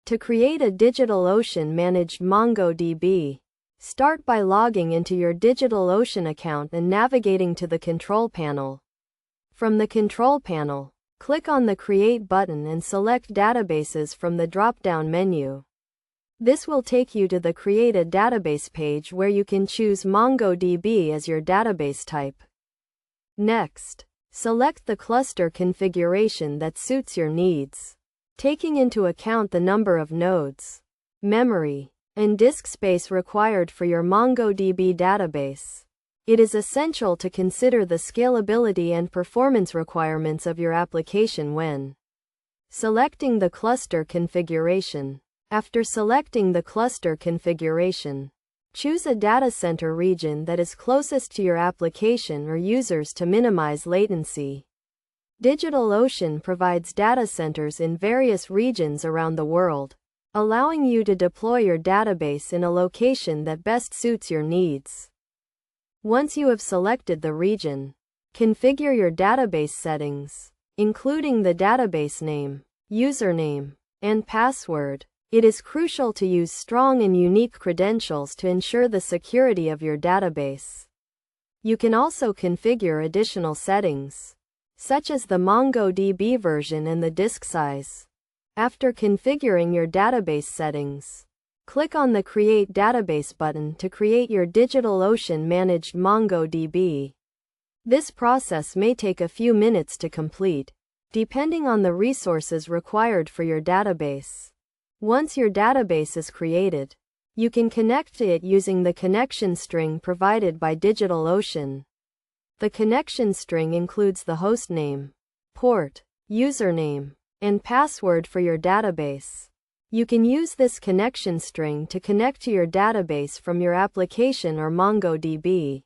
To create a DigitalOcean managed MongoDB, start by logging into your DigitalOcean account and navigating to the control panel. From the control panel, click on the Create button and select Databases from the drop-down menu. This will take you to the Create a Database page where you can choose MongoDB as your database type. Next, select the cluster configuration that suits your needs, taking into account the number of nodes, memory, and disk space required for your MongoDB database. It is essential to consider the scalability and performance requirements of your application when selecting the cluster configuration. After selecting the cluster configuration, choose a data center region that is closest to your application or users to minimize latency. DigitalOcean provides data centers in various regions around the world, allowing you to deploy your database in a location that best suits your needs. Once you have selected the region, configure your database settings, including the database name, username, and password. It is crucial to use strong and unique credentials to ensure the security of your database. You can also configure additional settings, such as the MongoDB version and the disk size. After configuring your database settings, click on the Create Database button to create your DigitalOcean managed MongoDB. This process may take a few minutes to complete, depending on the resources required for your database. Once your database is created, you can connect to it using the connection string provided by DigitalOcean. The connection string includes the hostname, port, username, and password for your database. You can use this connection string to connect to your database from your application or MongoDB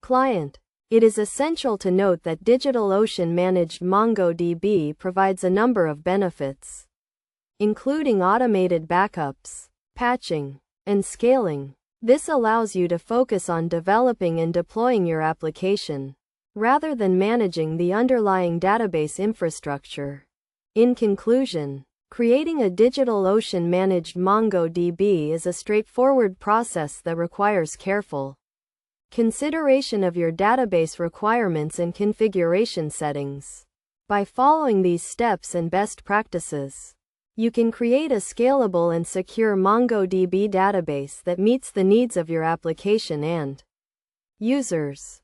client. It is essential to note that DigitalOcean managed MongoDB provides a number of benefits, including automated backups, patching, and scaling. This allows you to focus on developing and deploying your application, rather than managing the underlying database infrastructure. In conclusion, creating a DigitalOcean managed MongoDB is a straightforward process that requires careful consideration of your database requirements and configuration settings. By following these steps and best practices, you can create a scalable and secure MongoDB database that meets the needs of your application and users.